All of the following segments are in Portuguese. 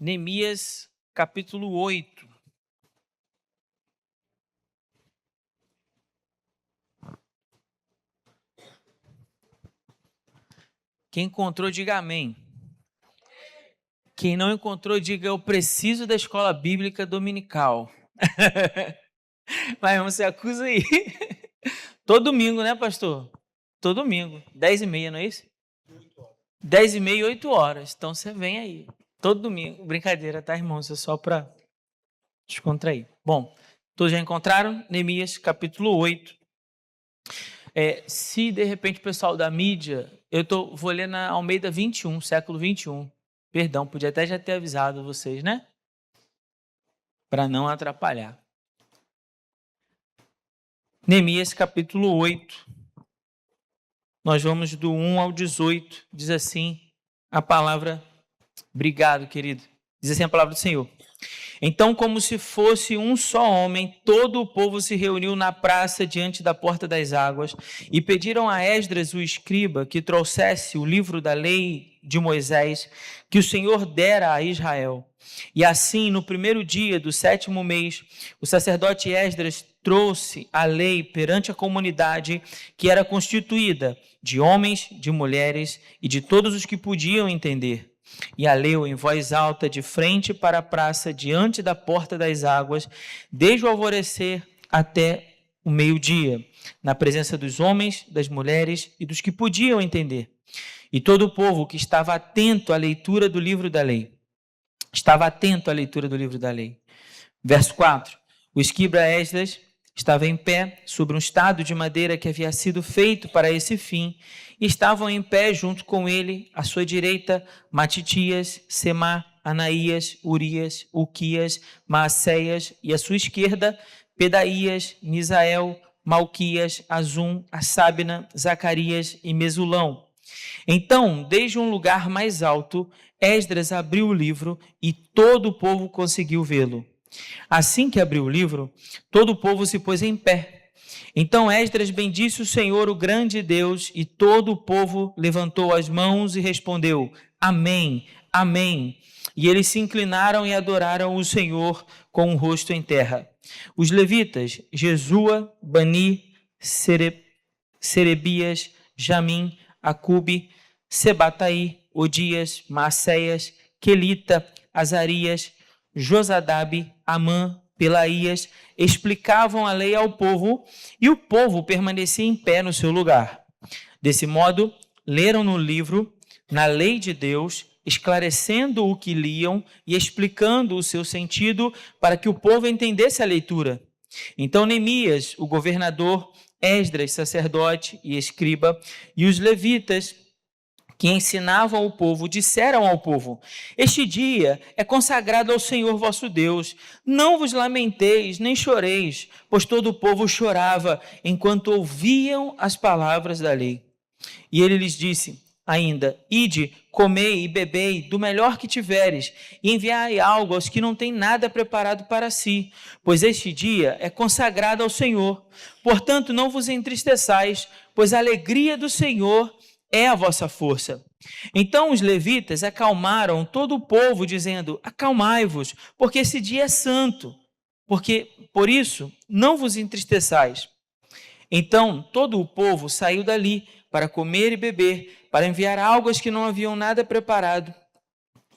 Neemias, capítulo 8. Quem encontrou, diga amém. Quem não encontrou, diga eu preciso da escola bíblica dominical. Mas irmão, você acusa aí. Todo domingo, né, pastor? Todo domingo, 10h30, não é isso? 10h30, 8 horas. Então você vem aí. Todo domingo. Brincadeira, tá, irmãos? É só para descontrair. Bom, todos já encontraram? Neemias, capítulo 8. Se de repente o pessoal da mídia, vou ler na Almeida 21, século 21. Perdão, podia até já ter avisado vocês, né? Para não atrapalhar. Neemias, capítulo 8. Nós vamos do 1 ao 18. Diz assim a palavra. Obrigado, querido. Diz assim a palavra do Senhor. Então, como se fosse um só homem, todo o povo se reuniu na praça diante da porta das águas e pediram a Esdras, o escriba, que trouxesse o livro da lei de Moisés, que o Senhor dera a Israel. E assim, no primeiro dia do 7º mês, o sacerdote Esdras trouxe a lei perante a comunidade, que era constituída de homens, de mulheres e de todos os que podiam entender. E a leu em voz alta de frente para a praça, diante da porta das águas, desde o alvorecer até o meio-dia, na presença dos homens, das mulheres e dos que podiam entender. E todo o povo que estava atento à leitura do livro da lei. Verso 4. O escriba Esdras estava em pé sobre um estado de madeira que havia sido feito para esse fim, e estavam em pé junto com ele, à sua direita, Matitias, Semá, Anaías, Urias, Uquias, Maacéias, e à sua esquerda, Pedaías, Misael, Malquias, Azum, Assábina, Zacarias e Mesulão. Então, desde um lugar mais alto, Esdras abriu o livro e todo o povo conseguiu vê-lo. Assim que abriu o livro, todo o povo se pôs em pé. Então Esdras bendisse o Senhor, o grande Deus, e todo o povo levantou as mãos e respondeu: Amém, Amém. E eles se inclinaram e adoraram o Senhor com o rosto em terra. Os levitas, Jesua, Bani, Serebias, Jamim, Acube, Sebataí, Odias, Maacéias, Quelita, Azarias, Josadabe, Amã, Pelaías, explicavam a lei ao povo, e o povo permanecia em pé no seu lugar. Desse modo, leram no livro, na lei de Deus, esclarecendo o que liam e explicando o seu sentido para que o povo entendesse a leitura. Então Neemias, o governador, Esdras, sacerdote e escriba, e os levitas, que ensinavam o povo, disseram ao povo: Este dia é consagrado ao Senhor vosso Deus. Não vos lamenteis, nem choreis, pois todo o povo chorava enquanto ouviam as palavras da lei. E ele lhes disse ainda: Ide, comei e bebei do melhor que tiveres, e enviai algo aos que não têm nada preparado para si, pois este dia é consagrado ao Senhor. Portanto, não vos entristeçais, pois a alegria do Senhor é a vossa força. Então os levitas acalmaram todo o povo, dizendo: Acalmai-vos, porque esse dia é santo, por isso não vos entristeçais. Então todo o povo saiu dali para comer e beber, para enviar algo aos que não haviam nada preparado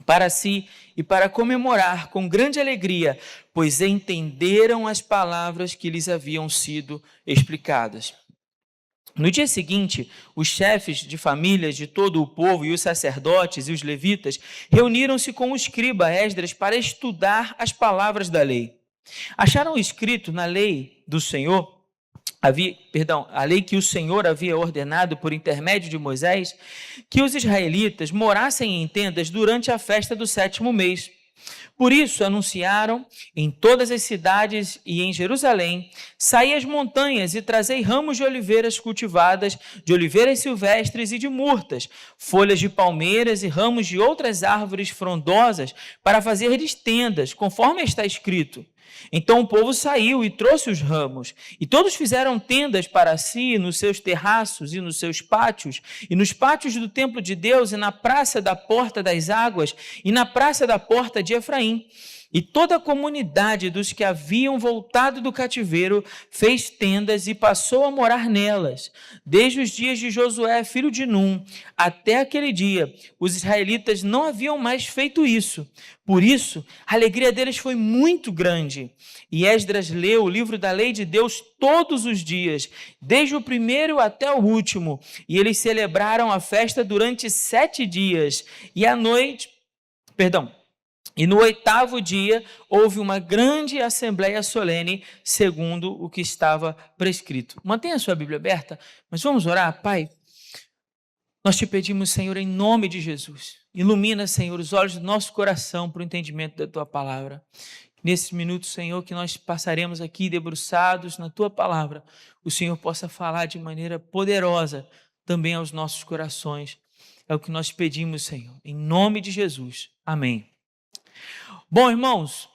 para si e para comemorar com grande alegria, pois entenderam as palavras que lhes haviam sido explicadas. No dia seguinte, os chefes de famílias de todo o povo e os sacerdotes e os levitas reuniram-se com o escriba Esdras para estudar as palavras da lei. Acharam escrito na lei do Senhor, a lei que o Senhor havia ordenado por intermédio de Moisés, que os israelitas morassem em tendas durante a festa do 7º mês. Por isso anunciaram em todas as cidades e em Jerusalém: saí às montanhas e trazei ramos de oliveiras cultivadas, de oliveiras silvestres e de murtas, folhas de palmeiras e ramos de outras árvores frondosas, para fazer tendas, conforme está escrito. Então o povo saiu e trouxe os ramos, e todos fizeram tendas para si, nos seus terraços e nos seus pátios, e nos pátios do templo de Deus, e na praça da porta das águas, e na praça da porta de Efraim. E toda a comunidade dos que haviam voltado do cativeiro fez tendas e passou a morar nelas. Desde os dias de Josué, filho de Num, até aquele dia, os israelitas não haviam mais feito isso. Por isso, a alegria deles foi muito grande. E Esdras leu o livro da lei de Deus todos os dias, desde o primeiro até o último. E eles celebraram a festa durante 7 dias. E no 8º dia, houve uma grande assembleia solene, segundo o que estava prescrito. Mantenha a sua Bíblia aberta, mas vamos orar. Pai, nós te pedimos, Senhor, em nome de Jesus, ilumina, Senhor, os olhos do nosso coração para o entendimento da Tua palavra. Nesses minutos, Senhor, que nós passaremos aqui debruçados na Tua palavra, o Senhor possa falar de maneira poderosa também aos nossos corações. É o que nós pedimos, Senhor, em nome de Jesus. Amém. Bom, irmãos,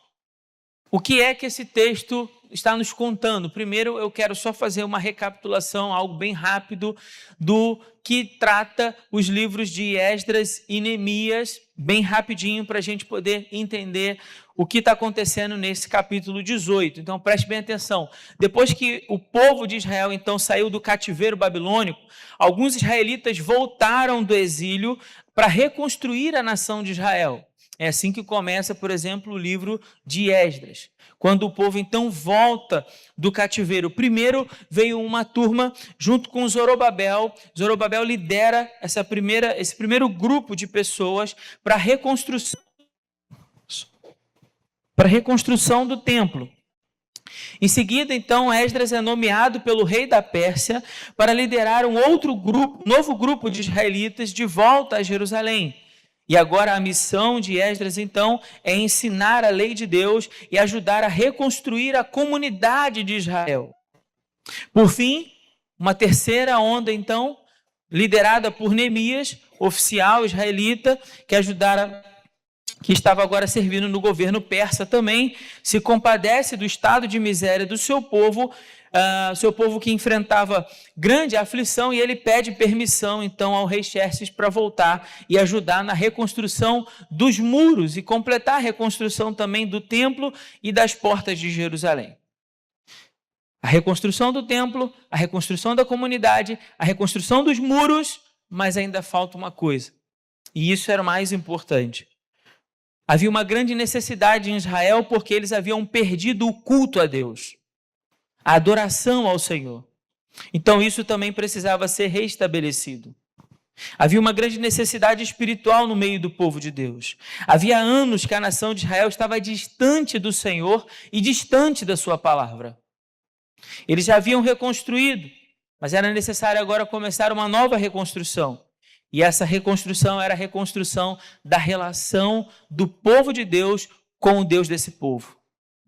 o que é que esse texto está nos contando? Primeiro, eu quero só fazer uma recapitulação, algo bem rápido, do que trata os livros de Esdras e Neemias, bem rapidinho, para a gente poder entender o que está acontecendo nesse capítulo 18. Então, preste bem atenção. Depois que o povo de Israel, então, saiu do cativeiro babilônico, alguns israelitas voltaram do exílio para reconstruir a nação de Israel. É assim que começa, por exemplo, o livro de Esdras. Quando o povo então volta do cativeiro, primeiro veio uma turma junto com Zorobabel. Zorobabel lidera esse primeiro grupo de pessoas para a reconstrução do templo. Em seguida, então, Esdras é nomeado pelo rei da Pérsia para liderar novo grupo de israelitas de volta a Jerusalém. E agora a missão de Esdras, então, é ensinar a lei de Deus e ajudar a reconstruir a comunidade de Israel. Por fim, uma terceira onda, então, liderada por Neemias, oficial israelita, que estava agora servindo no governo persa também, se compadece do estado de miséria do seu povo que enfrentava grande aflição, e ele pede permissão então ao rei Xerxes para voltar e ajudar na reconstrução dos muros e completar a reconstrução também do templo e das portas de Jerusalém. A reconstrução do templo, a reconstrução da comunidade, a reconstrução dos muros, mas ainda falta uma coisa, e isso era o mais importante. Havia uma grande necessidade em Israel porque eles haviam perdido o culto a Deus, a adoração ao Senhor. Então isso também precisava ser restabelecido. Havia uma grande necessidade espiritual no meio do povo de Deus. Havia anos que a nação de Israel estava distante do Senhor e distante da sua palavra. Eles já haviam reconstruído, mas era necessário agora começar uma nova reconstrução. E essa reconstrução era a reconstrução da relação do povo de Deus com o Deus desse povo.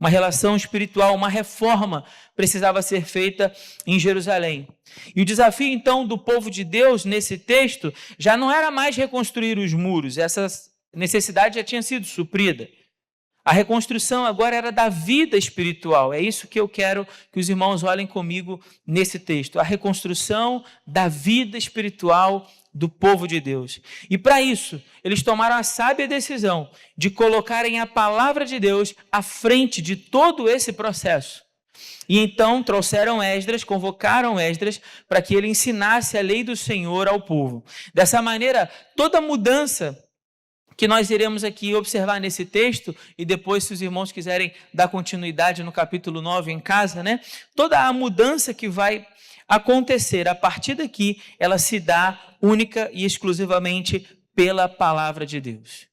Uma relação espiritual, uma reforma precisava ser feita em Jerusalém. E o desafio, então, do povo de Deus nesse texto já não era mais reconstruir os muros. Essa necessidade já tinha sido suprida. A reconstrução agora era da vida espiritual. É isso que eu quero que os irmãos olhem comigo nesse texto. A reconstrução da vida espiritual do povo de Deus. E para isso, eles tomaram a sábia decisão de colocarem a palavra de Deus à frente de todo esse processo. E então convocaram Esdras para que ele ensinasse a lei do Senhor ao povo. Dessa maneira, toda mudança que nós iremos aqui observar nesse texto, e depois, se os irmãos quiserem dar continuidade no capítulo 9 em casa, toda a mudança que vai acontecer a partir daqui, ela se dá única e exclusivamente pela palavra de Deus.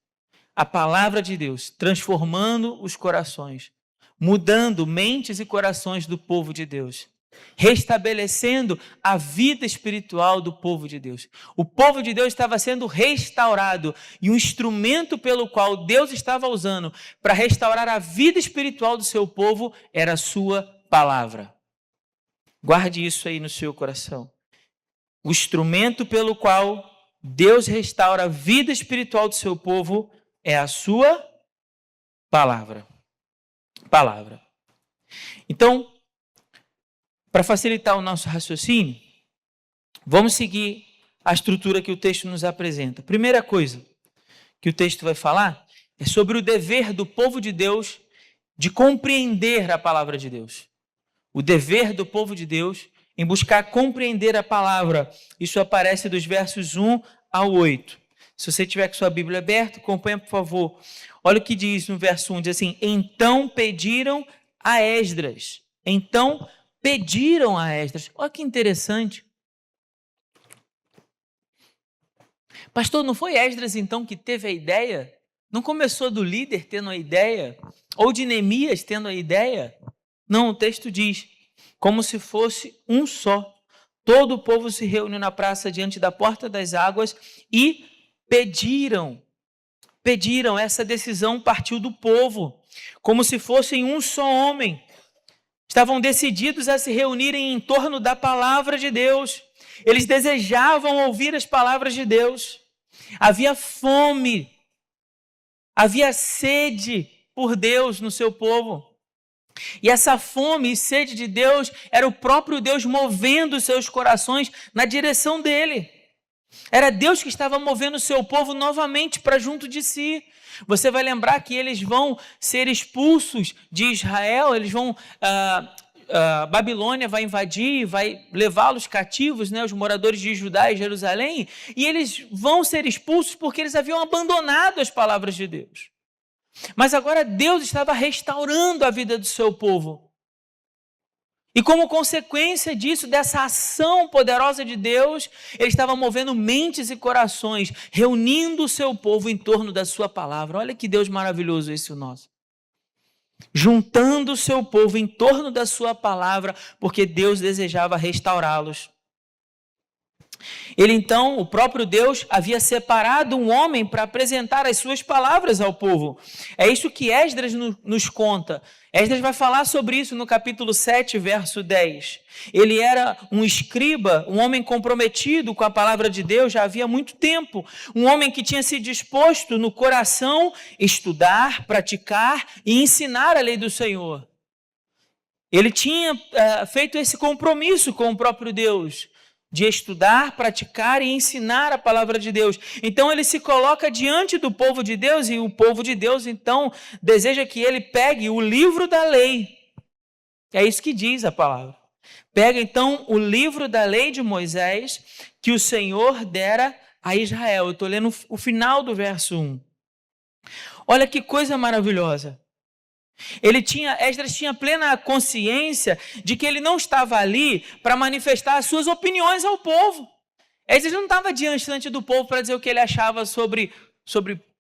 A palavra de Deus transformando os corações, mudando mentes e corações do povo de Deus. restabelecendo a vida espiritual do povo de Deus. O povo de Deus estava sendo restaurado e o instrumento pelo qual Deus estava usando para restaurar a vida espiritual do seu povo era a sua palavra. Guarde isso aí no seu coração. O instrumento pelo qual Deus restaura a vida espiritual do seu povo é a sua palavra. Palavra. Então, para facilitar o nosso raciocínio, vamos seguir a estrutura que o texto nos apresenta. Primeira coisa que o texto vai falar é sobre o dever do povo de Deus de compreender a palavra de Deus. O dever do povo de Deus em buscar compreender a palavra. Isso aparece dos versos 1 ao 8. Se você tiver com sua Bíblia aberta, acompanha, por favor. Olha o que diz no verso 1, diz assim: então pediram a Esdras. Então pediram a Esdras. Olha que interessante. Pastor, não foi Esdras então que teve a ideia? Não começou do líder tendo a ideia? Ou de Neemias tendo a ideia? Não, o texto diz, como se fosse um só. Todo o povo se reuniu na praça diante da porta das águas e pediram. Essa decisão partiu do povo, como se fossem um só homem. Estavam decididos a se reunirem em torno da palavra de Deus. Eles desejavam ouvir as palavras de Deus. Havia fome, havia sede por Deus no seu povo. E essa fome e sede de Deus era o próprio Deus movendo os seus corações na direção dele. Era Deus que estava movendo o seu povo novamente para junto de si. Você vai lembrar que eles vão ser expulsos de Israel, Babilônia vai invadir, vai levá-los cativos, os moradores de Judá e Jerusalém, e eles vão ser expulsos porque eles haviam abandonado as palavras de Deus. Mas agora Deus estava restaurando a vida do seu povo. E como consequência disso, dessa ação poderosa de Deus, ele estava movendo mentes e corações, reunindo o seu povo em torno da sua palavra. Olha que Deus maravilhoso esse o nosso. Juntando o seu povo em torno da sua palavra, porque Deus desejava restaurá-los. Ele então, o próprio Deus, havia separado um homem para apresentar as suas palavras ao povo. É isso que Esdras nos conta. Esdras vai falar sobre isso no capítulo 7, verso 10. Ele era um escriba, um homem comprometido com a palavra de Deus já havia muito tempo. Um homem que tinha se disposto no coração estudar, praticar e ensinar a lei do Senhor. Ele tinha feito esse compromisso com o próprio Deus, de estudar, praticar e ensinar a palavra de Deus. Então ele se coloca diante do povo de Deus e o povo de Deus então deseja que ele pegue o livro da lei. É isso que diz a palavra. Pega então o livro da lei de Moisés que o Senhor dera a Israel. Eu estou lendo o final do verso 1. Olha que coisa maravilhosa. Esdras tinha plena consciência de que ele não estava ali para manifestar as suas opiniões ao povo. Esdras não estava diante do povo para dizer o que ele achava sobre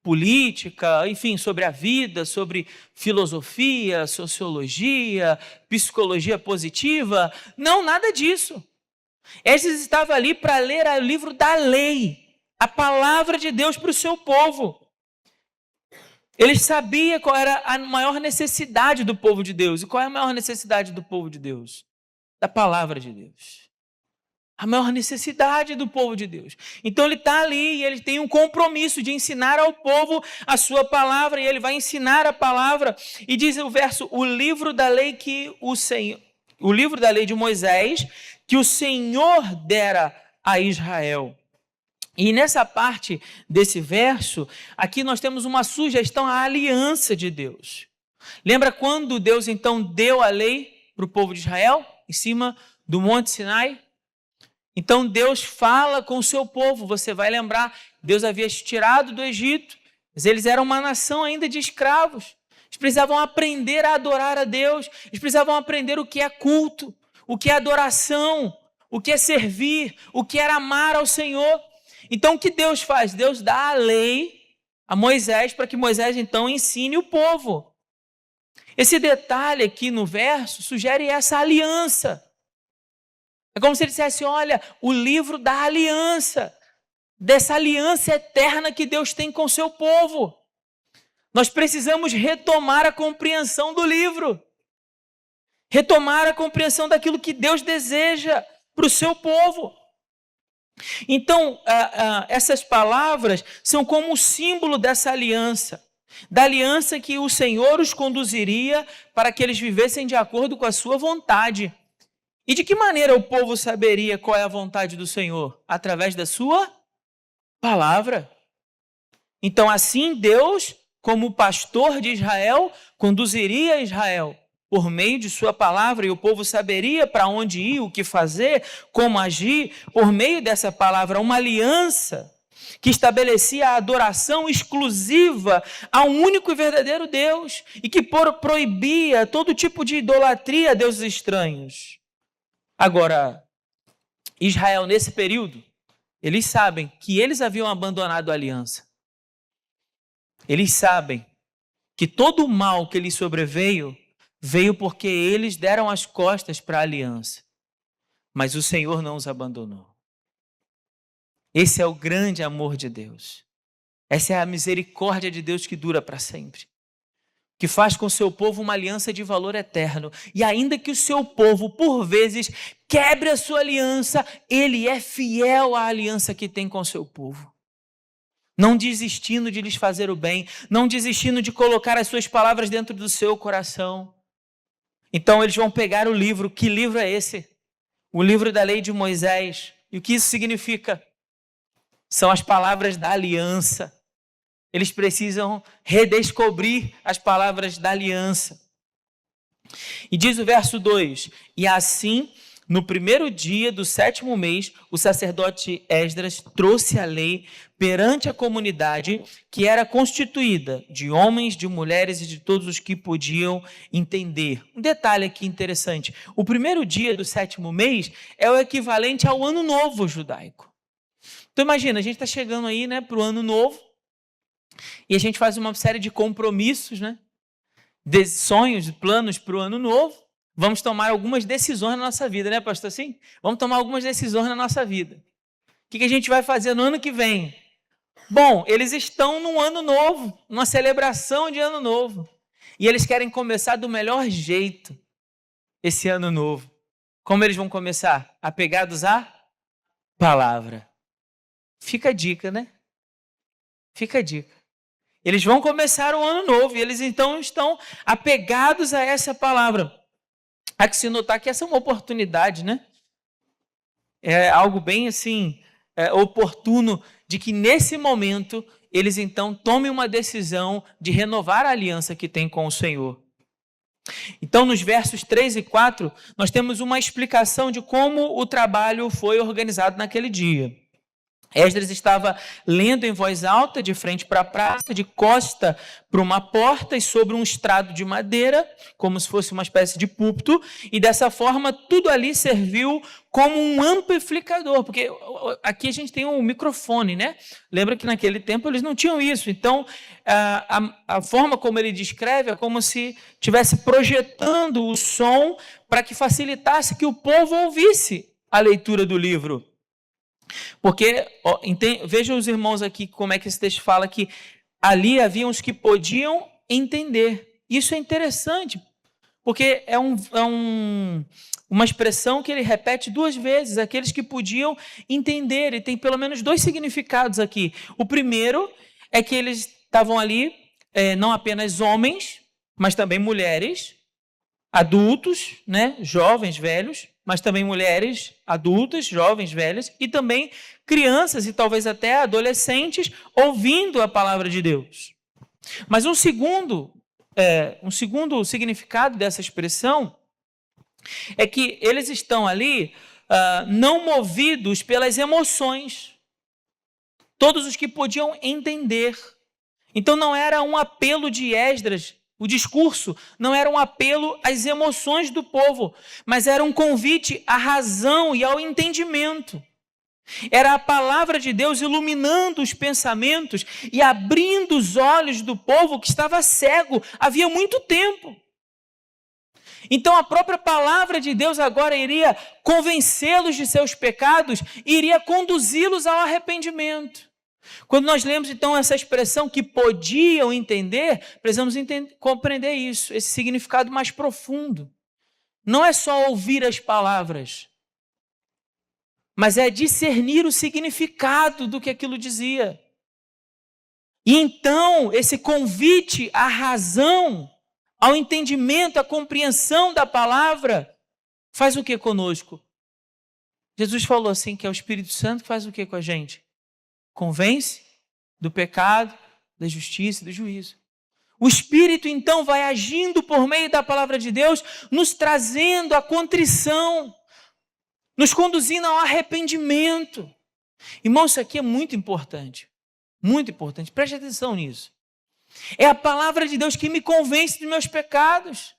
política, enfim, sobre a vida, sobre filosofia, sociologia, psicologia positiva. Não, nada disso. Esdras estava ali para ler o livro da lei, a palavra de Deus para o seu povo. Ele sabia qual era a maior necessidade do povo de Deus. E qual é a maior necessidade do povo de Deus? Da palavra de Deus. A maior necessidade do povo de Deus. Então ele está ali e ele tem um compromisso de ensinar ao povo a sua palavra. E ele vai ensinar a palavra. E diz o verso, o livro da lei de Moisés, que o Senhor dera a Israel. E nessa parte desse verso, aqui nós temos uma sugestão à aliança de Deus. Lembra quando Deus então deu a lei para o povo de Israel, em cima do Monte Sinai? Então Deus fala com o seu povo, você vai lembrar, Deus havia tirado do Egito, mas eles eram uma nação ainda de escravos. Eles precisavam aprender a adorar a Deus, eles precisavam aprender o que é culto, o que é adoração, o que é servir, o que é amar ao Senhor. Então o que Deus faz? Deus dá a lei a Moisés para que Moisés então ensine o povo. Esse detalhe aqui no verso sugere essa aliança. É como se ele dissesse, olha, o livro da aliança, dessa aliança eterna que Deus tem com o seu povo. Nós precisamos retomar a compreensão do livro, retomar a compreensão daquilo que Deus deseja para o seu povo. Então, essas palavras são como um símbolo dessa aliança, da aliança que o Senhor os conduziria para que eles vivessem de acordo com a sua vontade. E de que maneira o povo saberia qual é a vontade do Senhor? Através da sua palavra. Então, assim, Deus, como pastor de Israel, conduziria Israel por meio de sua palavra, e o povo saberia para onde ir, o que fazer, como agir, por meio dessa palavra, uma aliança que estabelecia a adoração exclusiva ao único e verdadeiro Deus, e que proibia todo tipo de idolatria a deuses estranhos. Agora, Israel, nesse período, eles sabem que eles haviam abandonado a aliança. Eles sabem que todo o mal que lhes sobreveio, veio porque eles deram as costas para a aliança. Mas o Senhor não os abandonou. Esse é o grande amor de Deus. Essa é a misericórdia de Deus que dura para sempre, que faz com o seu povo uma aliança de valor eterno. E ainda que o seu povo, por vezes, quebre a sua aliança, ele é fiel à aliança que tem com o seu povo. Não desistindo de lhes fazer o bem, não desistindo de colocar as suas palavras dentro do seu coração. Então eles vão pegar o livro. Que livro é esse? O livro da lei de Moisés. E o que isso significa? São as palavras da aliança. Eles precisam redescobrir as palavras da aliança. E diz o verso 2: e assim, no primeiro dia do 7º mês, o sacerdote Esdras trouxe a lei perante a comunidade, que era constituída de homens, de mulheres e de todos os que podiam entender. Um detalhe aqui interessante: o primeiro dia do 7º mês é o equivalente ao ano novo judaico. Então imagina, a gente está chegando aí, né, para o ano novo, e a gente faz uma série de compromissos, né, de sonhos, planos para o ano novo. Vamos tomar algumas decisões na nossa vida, né, pastor? Sim? Vamos tomar algumas decisões na nossa vida. O que a gente vai fazer no ano que vem? Bom, eles estão num ano novo, numa celebração de ano novo. E eles querem começar do melhor jeito esse ano novo. Como eles vão começar? Apegados à palavra. Fica a dica, né? Fica a dica. Eles vão começar o ano novo e eles então estão apegados a essa palavra. Há que se notar que essa é uma oportunidade, né? É algo bem assim, oportuno, de que nesse momento eles então tomem uma decisão de renovar a aliança que tem com o Senhor. Então, nos versos 3 e 4, nós temos uma explicação de como o trabalho foi organizado naquele dia. Esdras estava lendo em voz alta, de frente para a praça, de costa para uma porta e sobre um estrado de madeira, como se fosse uma espécie de púlpito, e dessa forma tudo ali serviu como um amplificador, porque aqui a gente tem um microfone, né? Lembra que naquele tempo eles não tinham isso, então a forma como ele descreve é como se estivesse projetando o som para que facilitasse que o povo ouvisse a leitura do livro. Porque, vejam os irmãos aqui como é que esse texto fala que ali haviam os que podiam entender. Isso é interessante, porque é uma expressão que ele repete 2 vezes, aqueles que podiam entender, e tem pelo menos 2 significados aqui. O primeiro é que eles estavam ali, não apenas homens, mas também mulheres, adultos, né, jovens, velhos, mas também mulheres adultas, jovens, velhas, e também crianças e talvez até adolescentes ouvindo a palavra de Deus. Mas um segundo significado dessa expressão é que eles estão ali não movidos pelas emoções, todos os que podiam entender. Então não era um apelo de Esdras. O discurso não era um apelo às emoções do povo, mas era um convite à razão e ao entendimento. Era a palavra de Deus iluminando os pensamentos e abrindo os olhos do povo que estava cego havia muito tempo. Então a própria palavra de Deus agora iria convencê-los de seus pecados e iria conduzi-los ao arrependimento. Quando nós lemos então essa expressão que podiam entender, precisamos compreender isso, esse significado mais profundo. Não é só ouvir as palavras, mas é discernir o significado do que aquilo dizia. E então esse convite à razão, ao entendimento, à compreensão da palavra, faz o que conosco? Jesus falou assim que é o Espírito Santo que faz o que com a gente? Convence do pecado, da justiça e do juízo. O Espírito então vai agindo por meio da palavra de Deus, nos trazendo a contrição, nos conduzindo ao arrependimento. Irmão, isso aqui é muito importante, preste atenção nisso. É a palavra de Deus que me convence dos meus pecados.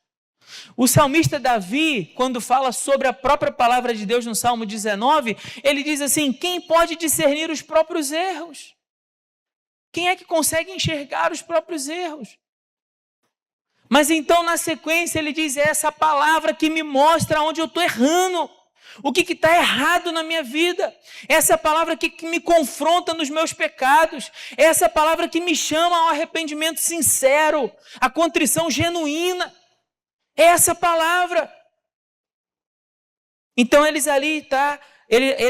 O salmista Davi, quando fala sobre a própria palavra de Deus no Salmo 19, ele diz assim: quem pode discernir os próprios erros? Quem é que consegue enxergar os próprios erros? Mas então na sequência ele diz: é essa palavra que me mostra onde eu estou errando, o que está errado na minha vida. Essa palavra que me confronta nos meus pecados, essa palavra que me chama ao arrependimento sincero, à contrição genuína. Essa palavra. Então ele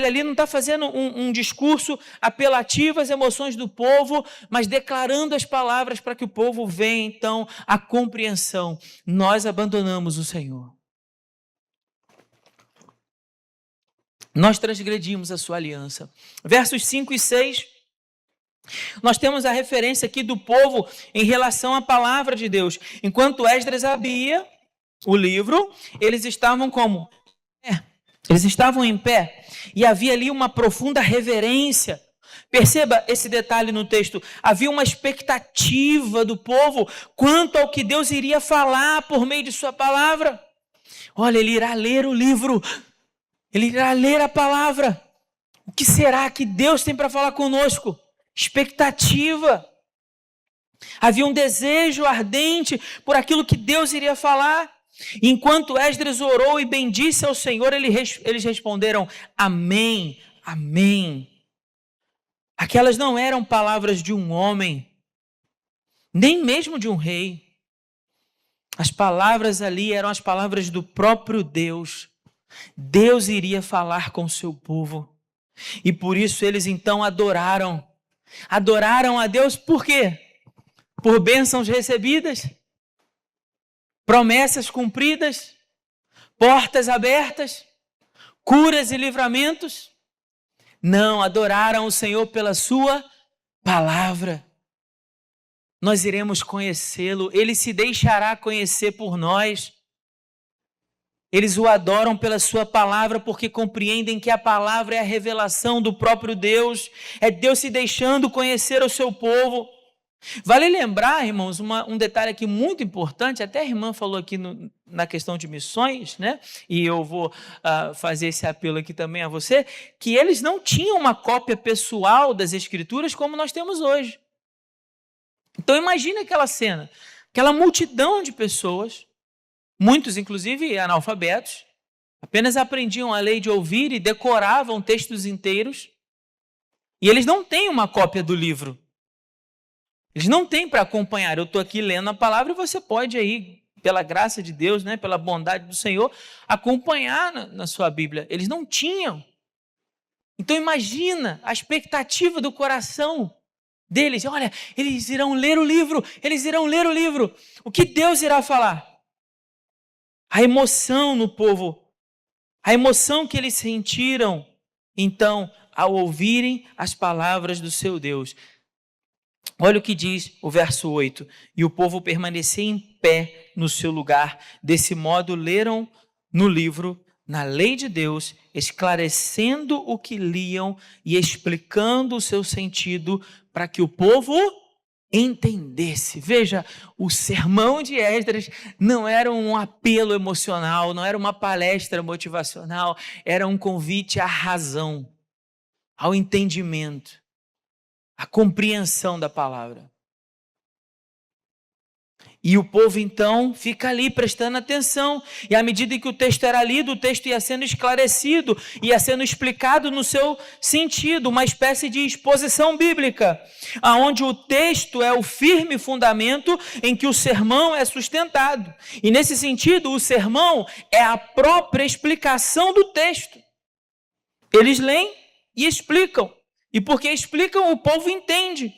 ali não está fazendo um discurso apelativo às emoções do povo, mas declarando as palavras para que o povo venha então à compreensão. Nós abandonamos o Senhor. Nós transgredimos a sua aliança. Versos 5 e 6, nós temos a referência aqui do povo em relação à palavra de Deus. Enquanto Esdras abria o livro, eles estavam como? Eles estavam em pé e havia ali uma profunda reverência. Perceba esse detalhe no texto. Havia uma expectativa do povo quanto ao que Deus iria falar por meio de sua palavra. Olha, ele irá ler o livro, ele irá ler a palavra. O que será que Deus tem para falar conosco? Expectativa. Havia um desejo ardente por aquilo que Deus iria falar. Enquanto Esdras orou e bendisse ao Senhor, eles responderam: amém, amém. Aquelas não eram palavras de um homem, nem mesmo de um rei. As palavras ali eram as palavras do próprio Deus. Deus iria falar com o seu povo. E por isso eles então adoraram. Adoraram a Deus por quê? Por bênçãos recebidas, promessas cumpridas, portas abertas, curas e livramentos. Não, adoraram o Senhor pela sua palavra. Nós iremos conhecê-lo, ele se deixará conhecer por nós. Eles o adoram pela sua palavra porque compreendem que a palavra é a revelação do próprio Deus, é Deus se deixando conhecer ao seu povo. Vale lembrar, irmãos, um detalhe aqui muito importante, até a irmã falou aqui na questão de missões, né? E eu vou fazer esse apelo aqui também a você, que eles não tinham uma cópia pessoal das Escrituras como nós temos hoje. Então imagine aquela cena, aquela multidão de pessoas, muitos inclusive analfabetos, apenas aprendiam a lei de ouvir e decoravam textos inteiros, e eles não têm uma cópia do livro. Eles não têm para acompanhar. Eu estou aqui lendo a palavra e você pode aí, pela graça de Deus, né, pela bondade do Senhor, acompanhar na sua Bíblia. Eles não tinham. Então imagina a expectativa do coração deles. Olha, eles irão ler o livro, eles irão ler o livro. O que Deus irá falar? A emoção no povo, a emoção que eles sentiram, então, ao ouvirem as palavras do seu Deus. Olha o que diz o verso 8. E o povo permanecia em pé no seu lugar. Desse modo, leram no livro, na lei de Deus, esclarecendo o que liam e explicando o seu sentido para que o povo entendesse. Veja, o sermão de Esdras não era um apelo emocional, não era uma palestra motivacional, era um convite à razão, ao entendimento, a compreensão da palavra. E o povo, então, fica ali prestando atenção. E à medida que o texto era lido, o texto ia sendo esclarecido, ia sendo explicado no seu sentido, uma espécie de exposição bíblica, onde o texto é o firme fundamento em que o sermão é sustentado. E nesse sentido, o sermão é a própria explicação do texto. Eles leem e explicam. E porque explicam, o povo entende.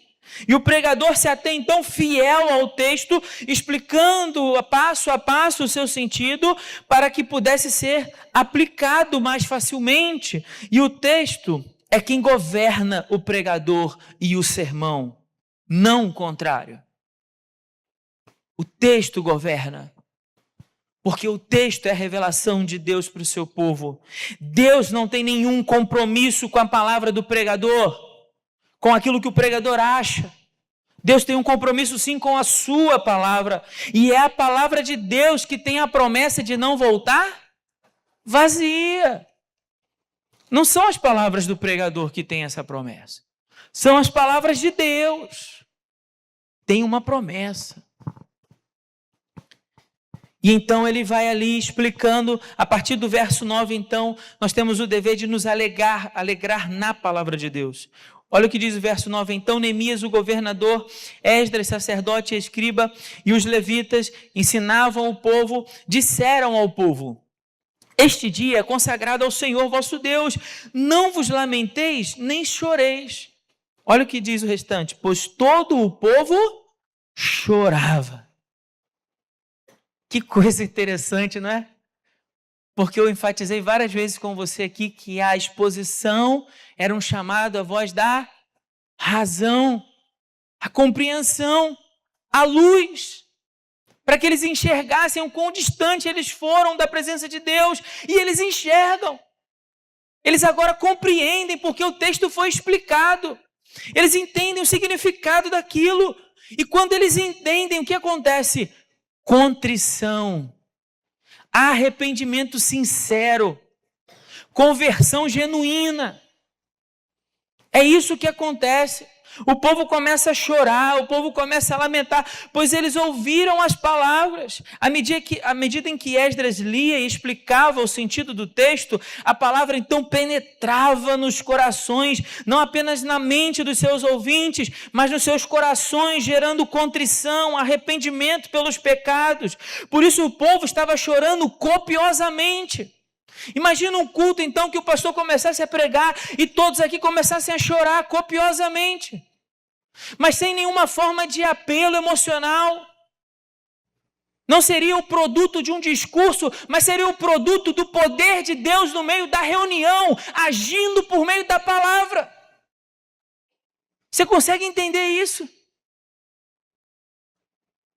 E o pregador se atém então fiel ao texto, explicando passo a passo o seu sentido, para que pudesse ser aplicado mais facilmente. E o texto é quem governa o pregador e o sermão, não o contrário. O texto governa, porque o texto é a revelação de Deus para o seu povo. Deus não tem nenhum compromisso com a palavra do pregador, com aquilo que o pregador acha. Deus tem um compromisso sim com a sua palavra, e é a palavra de Deus que tem a promessa de não voltar vazia. Não são as palavras do pregador que tem essa promessa, são as palavras de Deus. Tem uma promessa. E então ele vai ali explicando, a partir do verso 9, então, nós temos o dever de nos alegrar na palavra de Deus. Olha o que diz o verso 9. Então Neemias, o governador, Esdras, sacerdote e escriba, e os levitas ensinavam o povo, disseram ao povo: este dia é consagrado ao Senhor vosso Deus, não vos lamenteis, nem choreis. Olha o que diz o restante: pois todo o povo chorava. Que coisa interessante, não é? Porque eu enfatizei várias vezes com você aqui que a exposição era um chamado à voz da razão, a compreensão, a luz, para que eles enxergassem o quão distante eles foram da presença de Deus, e eles enxergam. Eles agora compreendem porque o texto foi explicado. Eles entendem o significado daquilo. E quando eles entendem, o que acontece? Contrição, arrependimento sincero, conversão genuína. É isso que acontece. O povo começa a chorar, o povo começa a lamentar, pois eles ouviram as palavras. À medida em que Esdras lia e explicava o sentido do texto, a palavra então penetrava nos corações, não apenas na mente dos seus ouvintes, mas nos seus corações, gerando contrição, arrependimento pelos pecados. Por isso o povo estava chorando copiosamente. Imagina um culto então que o pastor começasse a pregar e todos aqui começassem a chorar copiosamente, mas sem nenhuma forma de apelo emocional. Não seria o produto de um discurso, mas seria o produto do poder de Deus no meio da reunião, agindo por meio da palavra. Você consegue entender isso?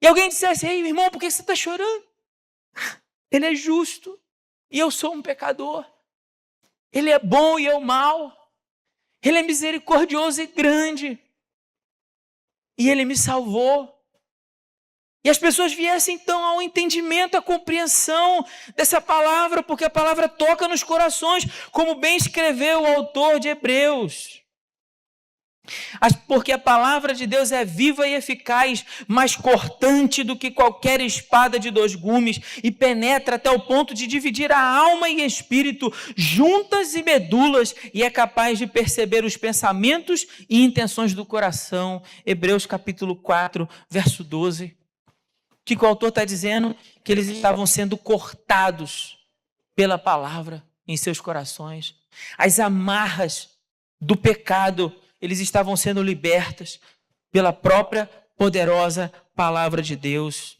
E alguém dissesse: ei, irmão, por que você está chorando? Ele é justo e eu sou um pecador. Ele é bom e eu mal. Ele é misericordioso e grande. E Ele me salvou. E as pessoas viessem então ao entendimento, à compreensão dessa palavra, porque a palavra toca nos corações, como bem escreveu o autor de Hebreus. Porque a palavra de Deus é viva e eficaz, mais cortante do que qualquer espada de 2 gumes, e penetra até o ponto de dividir a alma e espírito, juntas e medulas, e é capaz de perceber os pensamentos e intenções do coração. Hebreus capítulo 4, verso 12. O que o autor está dizendo? Que eles estavam sendo cortados pela palavra em seus corações. As amarras do pecado, eles estavam sendo libertas pela própria poderosa palavra de Deus.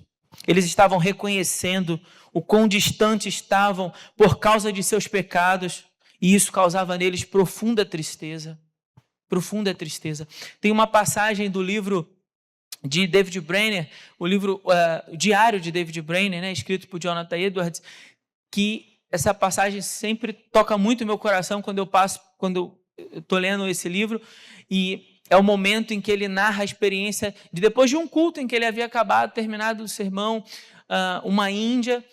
Eles estavam reconhecendo o quão distantes estavam por causa de seus pecados, e isso causava neles profunda tristeza. Profunda tristeza. Tem uma passagem do livro de David Brainerd, o livro Diário de David Brainerd, né, escrito por Jonathan Edwards, que essa passagem sempre toca muito o meu coração quando eu estou lendo esse livro, e é o momento em que ele narra a experiência de depois de um culto em que ele havia terminado o sermão, uma índia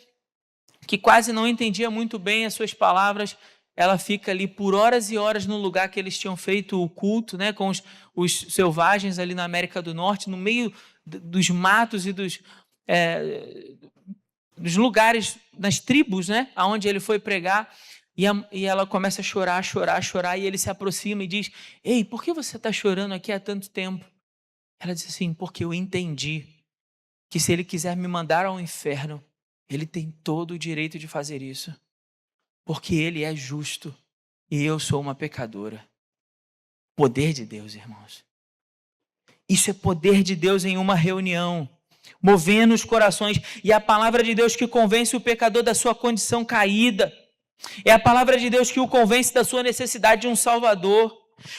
que quase não entendia muito bem as suas palavras, ela fica ali por horas e horas no lugar que eles tinham feito o culto, né, com os selvagens ali na América do Norte, no meio dos matos e dos lugares, nas tribos, né, aonde ele foi pregar, e ela começa a chorar, e ele se aproxima e diz: ei, por que você está chorando aqui há tanto tempo? Ela diz assim: porque eu entendi que se ele quiser me mandar ao inferno, ele tem todo o direito de fazer isso, porque ele é justo e eu sou uma pecadora. Poder de Deus, irmãos. Isso é poder de Deus em uma reunião, movendo os corações, e a palavra de Deus que convence o pecador da sua condição caída. É a palavra de Deus que o convence da sua necessidade de um Salvador.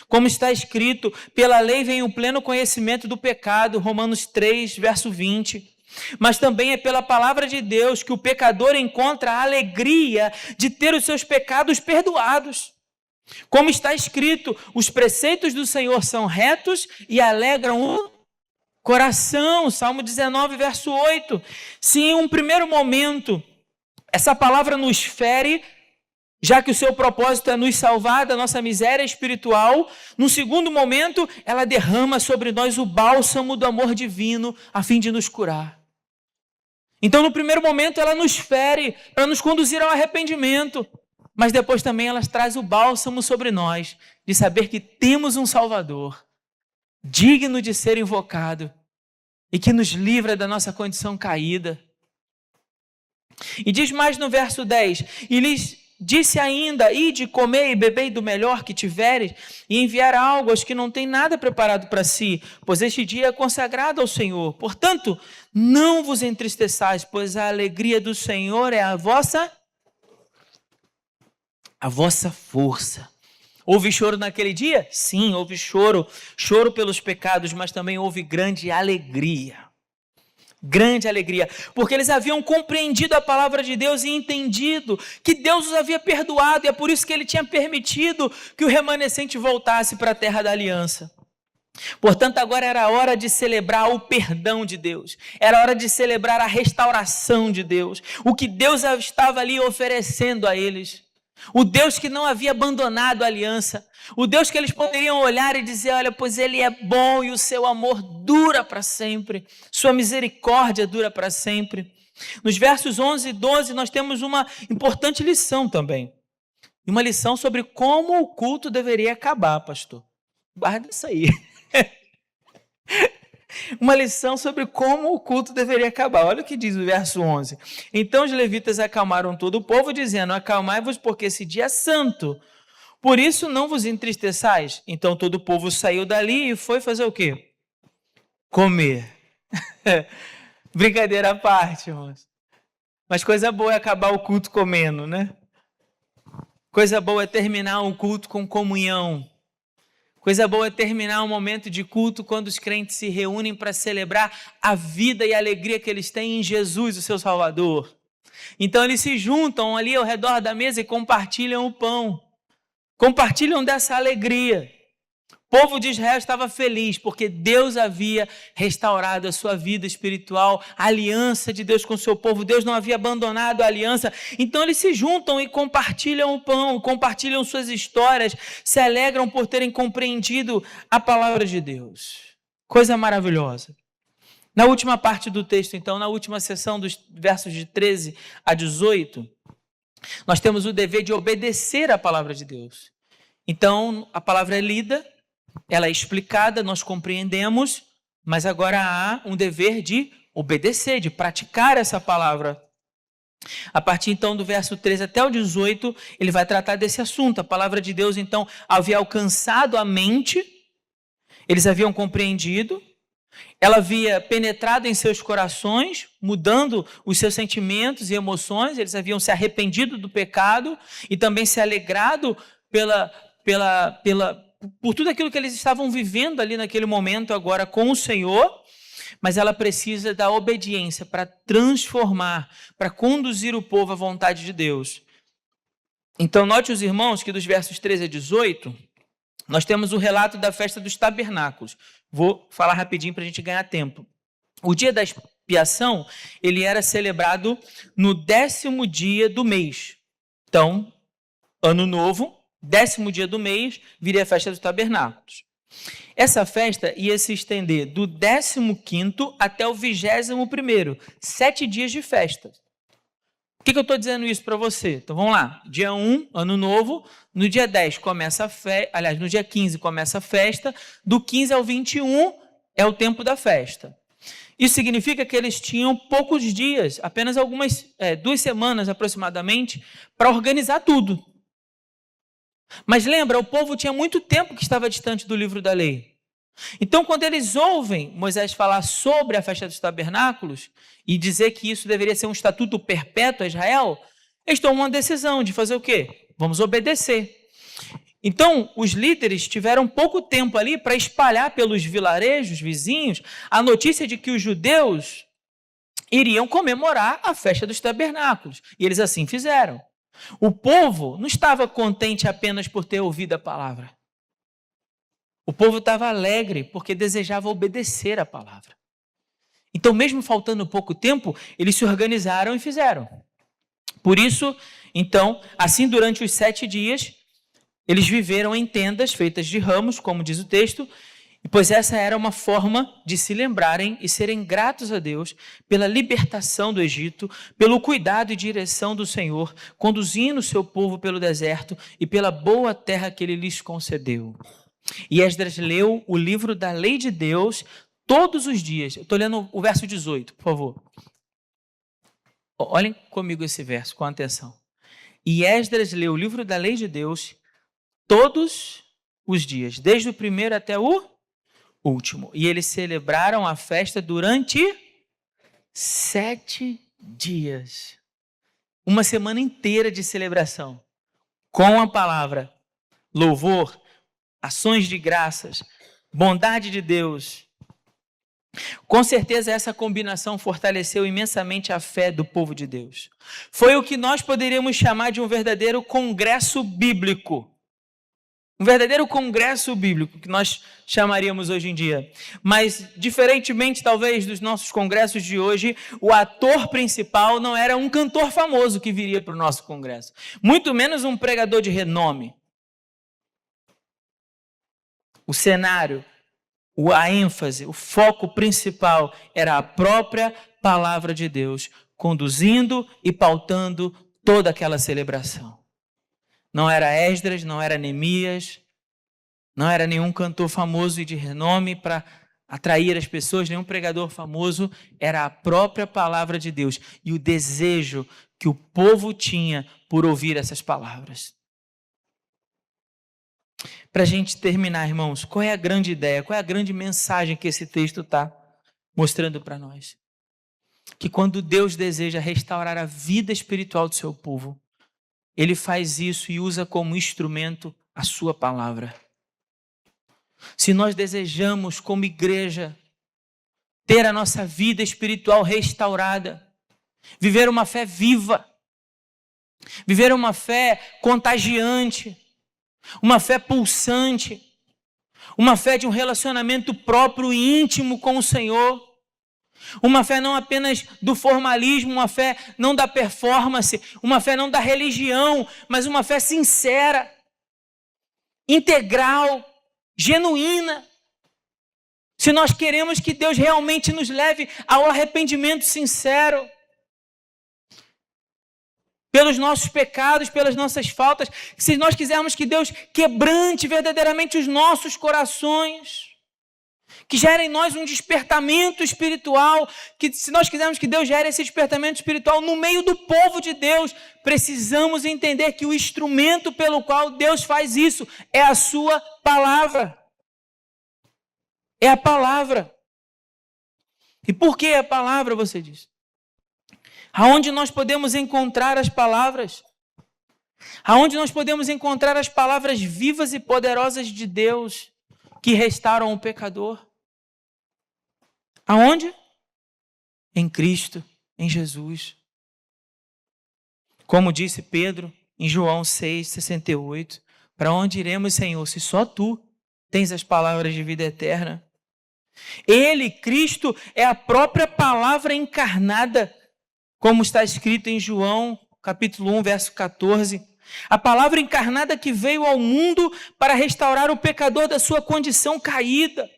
Como está escrito, pela lei vem o pleno conhecimento do pecado, Romanos 3, verso 20. Mas também é pela palavra de Deus que o pecador encontra a alegria de ter os seus pecados perdoados. Como está escrito, os preceitos do Senhor são retos e alegram o coração, Salmo 19, verso 8. Se em um primeiro momento essa palavra nos fere, já que o seu propósito é nos salvar da nossa miséria espiritual, no segundo momento, ela derrama sobre nós o bálsamo do amor divino, a fim de nos curar. Então, no primeiro momento, ela nos fere para nos conduzir ao arrependimento, mas depois também ela traz o bálsamo sobre nós, de saber que temos um Salvador, digno de ser invocado, e que nos livra da nossa condição caída. E diz mais no verso 10, e lhes disse ainda: ide, comei e bebei do melhor que tiveres, e enviar algo aos que não têm nada preparado para si, pois este dia é consagrado ao Senhor. Portanto, não vos entristeçais, pois a alegria do Senhor é a vossa força. Houve choro naquele dia? Sim, houve choro pelos pecados, mas também houve grande alegria, porque eles haviam compreendido a palavra de Deus e entendido que Deus os havia perdoado, e é por isso que ele tinha permitido que o remanescente voltasse para a terra da aliança. Portanto, agora era a hora de celebrar o perdão de Deus, era a hora de celebrar a restauração de Deus, o que Deus estava ali oferecendo a eles. O Deus que não havia abandonado a aliança, o Deus que eles poderiam olhar e dizer: olha, pois ele é bom e o seu amor dura para sempre, sua misericórdia dura para sempre. Nos versos 11 e 12 nós temos uma importante lição também, uma lição sobre como o culto deveria acabar, pastor. Guarda isso aí. Uma lição sobre como o culto deveria acabar. Olha o que diz o verso 11. Então os levitas acalmaram todo o povo, dizendo: acalmai-vos, porque esse dia é santo. Por isso não vos entristeçais. Então todo o povo saiu dali e foi fazer o quê? Comer. Brincadeira à parte, irmãos. Mas coisa boa é acabar o culto comendo, né? Coisa boa é terminar um culto com comunhão. Coisa boa é terminar um momento de culto quando os crentes se reúnem para celebrar a vida e a alegria que eles têm em Jesus, o seu Salvador. Então eles se juntam ali ao redor da mesa e compartilham o pão. Compartilham dessa alegria. O povo de Israel estava feliz porque Deus havia restaurado a sua vida espiritual, a aliança de Deus com o seu povo. Deus não havia abandonado a aliança. Então eles se juntam e compartilham o pão, compartilham suas histórias, se alegram por terem compreendido a palavra de Deus. Coisa maravilhosa. Na última parte do texto, então, na última seção dos versos de 13 a 18, nós temos o dever de obedecer à palavra de Deus. Então, a palavra é lida, ela é explicada, nós compreendemos, mas agora há um dever de obedecer, de praticar essa palavra. A partir então do verso 13 até o 18, ele vai tratar desse assunto. A palavra de Deus então havia alcançado a mente, eles haviam compreendido, ela havia penetrado em seus corações, mudando os seus sentimentos e emoções, eles haviam se arrependido do pecado e também se alegrado por tudo aquilo que eles estavam vivendo ali naquele momento agora com o Senhor, mas ela precisa da obediência para transformar, para conduzir o povo à vontade de Deus. Então note, os irmãos, que dos versos 13 a 18, nós temos o relato da festa dos tabernáculos. Vou falar rapidinho para a gente ganhar tempo. O dia da expiação, ele era celebrado no 10º dia do mês. Então, ano novo, 10º dia do mês, viria a festa dos tabernáculos. Essa festa ia se estender do 15º até o 21º, 7 dias de festa. Por que eu estou dizendo isso para você? Então vamos lá, dia 1, ano novo, no dia 10 começa a festa, aliás, no dia 15 começa a festa, do 15 ao 21 é o tempo da festa. Isso significa que eles tinham poucos dias, apenas 2 semanas aproximadamente, para organizar tudo. Mas lembra, o povo tinha muito tempo que estava distante do livro da lei. Então, quando eles ouvem Moisés falar sobre a festa dos tabernáculos e dizer que isso deveria ser um estatuto perpétuo a Israel, eles tomam uma decisão de fazer o quê? Vamos obedecer. Então, os líderes tiveram pouco tempo ali para espalhar pelos vilarejos vizinhos a notícia de que os judeus iriam comemorar a festa dos tabernáculos. E eles assim fizeram. O povo não estava contente apenas por ter ouvido a palavra. O povo estava alegre porque desejava obedecer a palavra. Então, mesmo faltando pouco tempo, eles se organizaram e fizeram. Por isso, então, assim durante os 7 dias, eles viveram em tendas feitas de ramos, como diz o texto, pois essa era uma forma de se lembrarem e serem gratos a Deus pela libertação do Egito, pelo cuidado e direção do Senhor, conduzindo o seu povo pelo deserto e pela boa terra que ele lhes concedeu. E Esdras leu o livro da lei de Deus todos os dias. Eu estou lendo o verso 18, por favor. Olhem comigo esse verso, com atenção. E Esdras leu o livro da lei de Deus todos os dias, desde o primeiro até o último. E eles celebraram a festa durante 7 dias. Uma semana inteira de celebração. Com a palavra, louvor, ações de graças, bondade de Deus. Com certeza essa combinação fortaleceu imensamente a fé do povo de Deus. Foi o que nós poderíamos chamar de um verdadeiro congresso bíblico. Um verdadeiro congresso bíblico, que nós chamaríamos hoje em dia. Mas, diferentemente, talvez, dos nossos congressos de hoje, o ator principal não era um cantor famoso que viria para o nosso congresso. Muito menos um pregador de renome. O cenário, a ênfase, o foco principal era a própria palavra de Deus, conduzindo e pautando toda aquela celebração. Não era Esdras, não era Neemias, não era nenhum cantor famoso e de renome para atrair as pessoas, nenhum pregador famoso, era a própria palavra de Deus e o desejo que o povo tinha por ouvir essas palavras. Para a gente terminar, irmãos, qual é a grande ideia, qual é a grande mensagem que esse texto está mostrando para nós? Que quando Deus deseja restaurar a vida espiritual do seu povo, Ele faz isso e usa como instrumento a sua palavra. Se nós desejamos, como igreja, ter a nossa vida espiritual restaurada, viver uma fé viva, viver uma fé contagiante, uma fé pulsante, uma fé de um relacionamento próprio e íntimo com o Senhor, uma fé não apenas do formalismo, uma fé não da performance, uma fé não da religião, mas uma fé sincera, integral, genuína. Se nós queremos que Deus realmente nos leve ao arrependimento sincero, pelos nossos pecados, pelas nossas faltas, se nós quisermos que Deus quebrante verdadeiramente os nossos corações, que gere em nós um despertamento espiritual, que se nós quisermos que Deus gere esse despertamento espiritual no meio do povo de Deus, precisamos entender que o instrumento pelo qual Deus faz isso é a sua palavra. É a palavra. E por que a palavra, você diz? Aonde nós podemos encontrar as palavras? Aonde nós podemos encontrar as palavras vivas e poderosas de Deus que restauram o pecador? Aonde? Em Cristo, em Jesus. Como disse Pedro em João 6,68, para onde iremos, Senhor, se só Tu tens as palavras de vida eterna? Ele, Cristo, é a própria palavra encarnada, como está escrito em João, capítulo 1, verso 14. A palavra encarnada que veio ao mundo para restaurar o pecador da sua condição caída.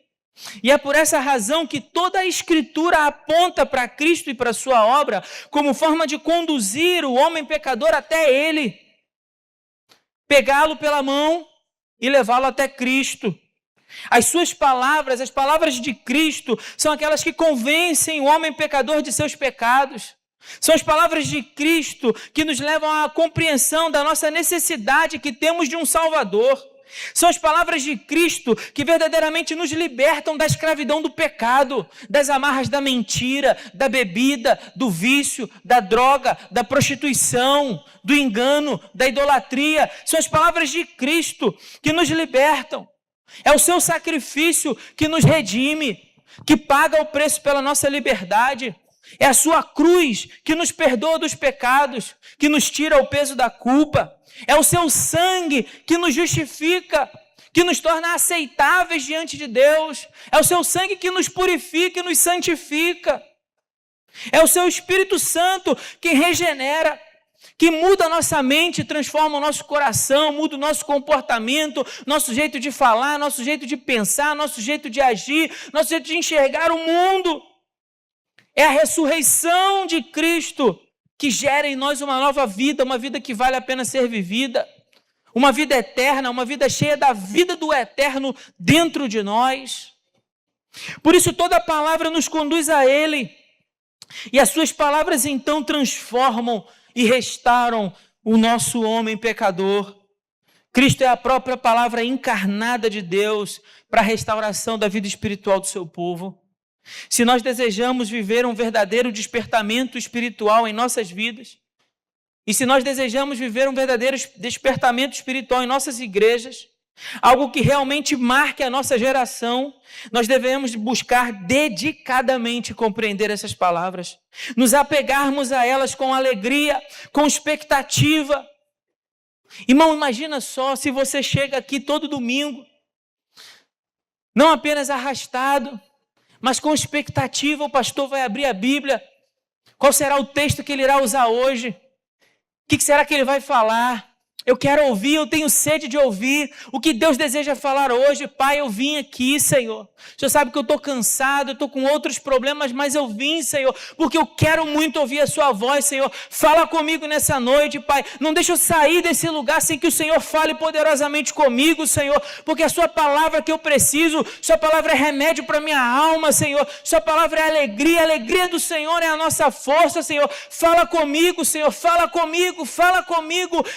E é por essa razão que toda a Escritura aponta para Cristo e para a sua obra como forma de conduzir o homem pecador até Ele. Pegá-lo pela mão e levá-lo até Cristo. As suas palavras, as palavras de Cristo, são aquelas que convencem o homem pecador de seus pecados. São as palavras de Cristo que nos levam à compreensão da nossa necessidade que temos de um Salvador. São as palavras de Cristo que verdadeiramente nos libertam da escravidão do pecado, das amarras da mentira, da bebida, do vício, da droga, da prostituição, do engano, da idolatria. São as palavras de Cristo que nos libertam. É o seu sacrifício que nos redime, que paga o preço pela nossa liberdade. É a sua cruz que nos perdoa dos pecados, que nos tira o peso da culpa. É o seu sangue que nos justifica, que nos torna aceitáveis diante de Deus. É o seu sangue que nos purifica e nos santifica. É o seu Espírito Santo que regenera, que muda a nossa mente, transforma o nosso coração, muda o nosso comportamento, nosso jeito de falar, nosso jeito de pensar, nosso jeito de agir, nosso jeito de enxergar o mundo. É a ressurreição de Cristo que gera em nós uma nova vida, uma vida que vale a pena ser vivida, uma vida eterna, uma vida cheia da vida do eterno dentro de nós. Por isso toda a palavra nos conduz a Ele, e as suas palavras então transformam e restauram o nosso homem pecador. Cristo é a própria palavra encarnada de Deus para a restauração da vida espiritual do seu povo. Se nós desejamos viver um verdadeiro despertamento espiritual em nossas vidas, e se nós desejamos viver um verdadeiro despertamento espiritual em nossas igrejas, algo que realmente marque a nossa geração, nós devemos buscar dedicadamente compreender essas palavras, nos apegarmos a elas com alegria, com expectativa. Irmão, imagina só se você chega aqui todo domingo, não apenas arrastado, mas com expectativa. O pastor vai abrir a Bíblia, qual será o texto que ele irá usar hoje? O que será que ele vai falar? Eu quero ouvir, eu tenho sede de ouvir o que Deus deseja falar hoje. Pai, eu vim aqui, Senhor. O Senhor sabe que eu estou cansado, eu estou com outros problemas, mas eu vim, Senhor, porque eu quero muito ouvir a sua voz, Senhor. Fala comigo nessa noite, Pai. Não deixa eu sair desse lugar sem que o Senhor fale poderosamente comigo, Senhor, porque a sua palavra que eu preciso, sua palavra é remédio para minha alma, Senhor. Sua palavra é alegria, a alegria do Senhor é a nossa força, Senhor. Fala comigo, Senhor, fala comigo,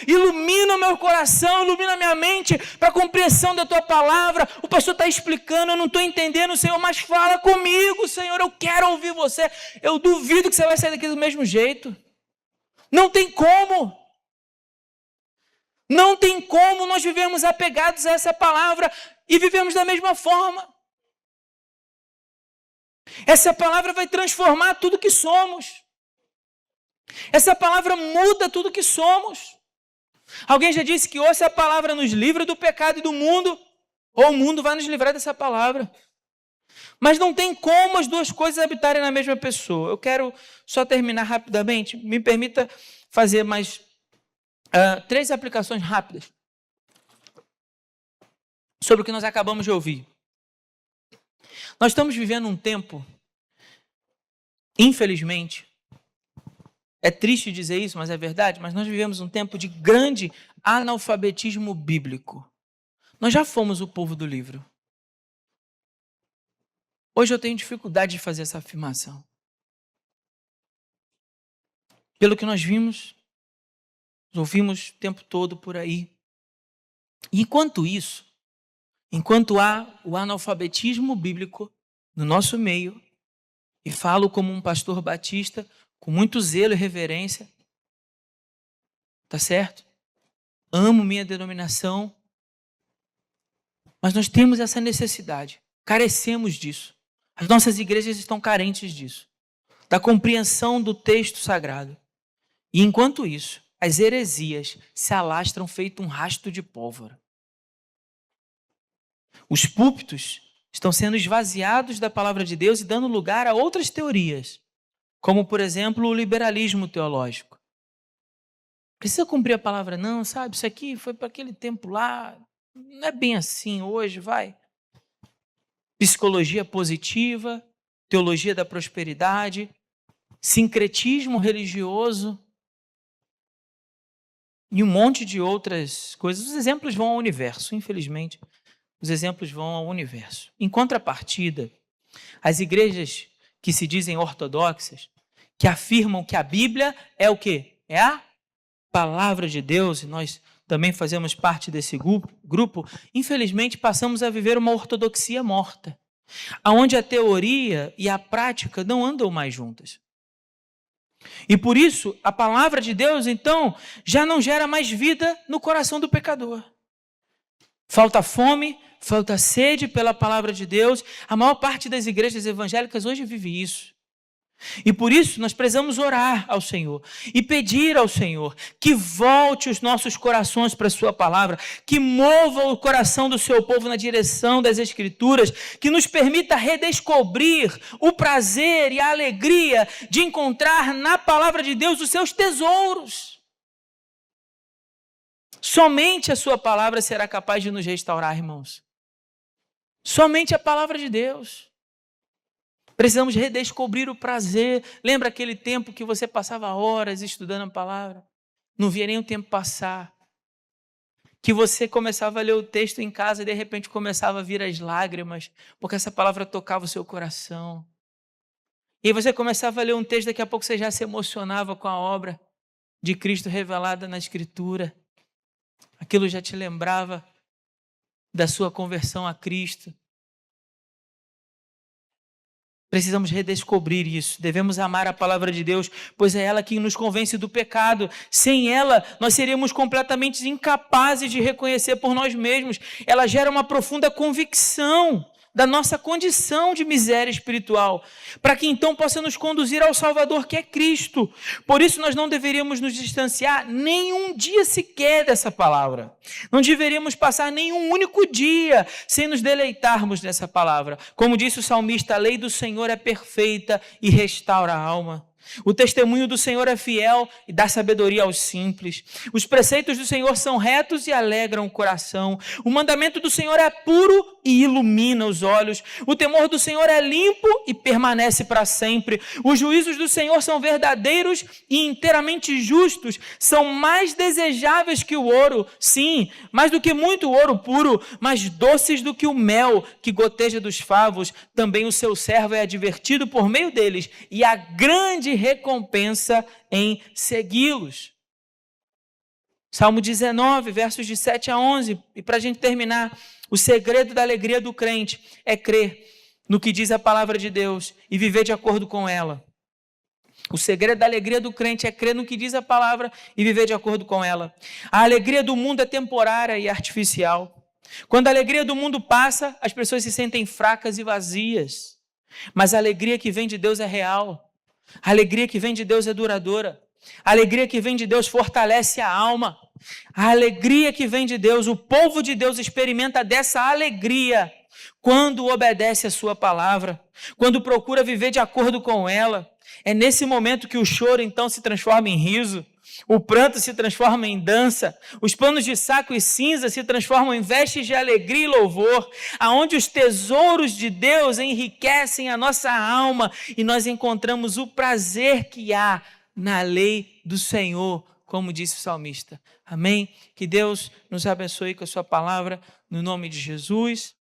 ilumina o meu coração, ilumina a minha mente para a compreensão da tua palavra. O pastor está explicando, eu não estou entendendo, Senhor, mas fala comigo, Senhor, eu quero ouvir você. Eu duvido que você vai sair daqui do mesmo jeito. Não tem como. Não tem como nós vivemos apegados a essa palavra e vivemos da mesma forma. Essa palavra vai transformar tudo que somos. Essa palavra muda tudo que somos. Alguém já disse que ou essa palavra nos livra do pecado e do mundo, ou o mundo vai nos livrar dessa palavra. Mas não tem como as duas coisas habitarem na mesma pessoa. Eu quero só terminar rapidamente. Me permita fazer mais 3 aplicações rápidas sobre o que nós acabamos de ouvir. Nós estamos vivendo um tempo, infelizmente, é triste dizer isso, mas é verdade, mas nós vivemos um tempo de grande analfabetismo bíblico. Nós já fomos o povo do livro. Hoje eu tenho dificuldade de fazer essa afirmação. Pelo que nós vimos, ouvimos o tempo todo por aí. E enquanto isso, enquanto há o analfabetismo bíblico no nosso meio, e falo como um pastor batista, com muito zelo e reverência, tá certo? Amo minha denominação, mas nós temos essa necessidade, carecemos disso. As nossas igrejas estão carentes disso, da compreensão do texto sagrado. E enquanto isso, as heresias se alastram feito um rasto de pólvora. Os púlpitos estão sendo esvaziados da palavra de Deus e dando lugar a outras teorias, como, por exemplo, o liberalismo teológico. precisa cumprir a palavra não, sabe? Isso aqui foi para aquele tempo lá, não é bem assim hoje, vai. Psicologia positiva, teologia da prosperidade, sincretismo religioso e um monte de outras coisas. Os exemplos vão ao universo, infelizmente. Os exemplos vão ao universo. Em contrapartida, as igrejas que se dizem ortodoxas, que afirmam que a Bíblia é o quê? É a palavra de Deus, e nós também fazemos parte desse grupo, infelizmente passamos a viver uma ortodoxia morta, onde a teoria e a prática não andam mais juntas. E por isso, a palavra de Deus, então, já não gera mais vida no coração do pecador. Falta fome, falta sede pela palavra de Deus. A maior parte das igrejas evangélicas hoje vive isso. E por isso nós precisamos orar ao Senhor e pedir ao Senhor que volte os nossos corações para a sua palavra, que mova o coração do seu povo na direção das Escrituras, que nos permita redescobrir o prazer e a alegria de encontrar na palavra de Deus os seus tesouros. Somente a sua palavra será capaz de nos restaurar, irmãos. Somente a palavra de Deus. Precisamos redescobrir o prazer. Lembra aquele tempo que você passava horas estudando a palavra? Não via nem o tempo passar. Que você começava a ler o texto em casa e de repente começava a vir as lágrimas, porque essa palavra tocava o seu coração. E aí você começava a ler um texto, daqui a pouco você já se emocionava com a obra de Cristo revelada na Escritura. Aquilo já te lembrava da sua conversão a Cristo. Precisamos redescobrir isso. Devemos amar a palavra de Deus, pois é ela que nos convence do pecado. Sem ela, nós seríamos completamente incapazes de reconhecer por nós mesmos. Ela gera uma profunda convicção da nossa condição de miséria espiritual, para que então possa nos conduzir ao Salvador, que é Cristo. Por isso nós não deveríamos nos distanciar nem um dia sequer dessa palavra. Não deveríamos passar nenhum único dia sem nos deleitarmos nessa palavra. Como disse o salmista, a lei do Senhor é perfeita e restaura a alma. O testemunho do Senhor é fiel e dá sabedoria aos simples. Os preceitos do Senhor são retos e alegram o coração. O mandamento do Senhor é puro e ilumina os olhos. O temor do Senhor é limpo e permanece para sempre. Os juízos do Senhor são verdadeiros e inteiramente justos. São mais desejáveis que o ouro, sim, mais do que muito ouro puro, mais doces do que o mel que goteja dos favos. Também o seu servo é advertido por meio deles, e a grande recompensa em segui-los. Salmo 19, versos de 7 a 11. E para a gente terminar, o segredo da alegria do crente é crer no que diz a palavra de Deus e viver de acordo com ela. O segredo da alegria do crente é crer no que diz a palavra e viver de acordo com ela. A alegria do mundo é temporária e artificial. Quando a alegria do mundo passa, as pessoas se sentem fracas e vazias. Mas a alegria que vem de Deus é real. A alegria que vem de Deus é duradoura. A alegria que vem de Deus fortalece a alma. A alegria que vem de Deus, o povo de Deus experimenta dessa alegria quando obedece a sua palavra, quando procura viver de acordo com ela. É nesse momento que o choro então se transforma em riso, o pranto se transforma em dança, os panos de saco e cinza se transformam em vestes de alegria e louvor, aonde os tesouros de Deus enriquecem a nossa alma e nós encontramos o prazer que há na lei do Senhor, como disse o salmista. Amém? Que Deus nos abençoe com a sua palavra, no nome de Jesus.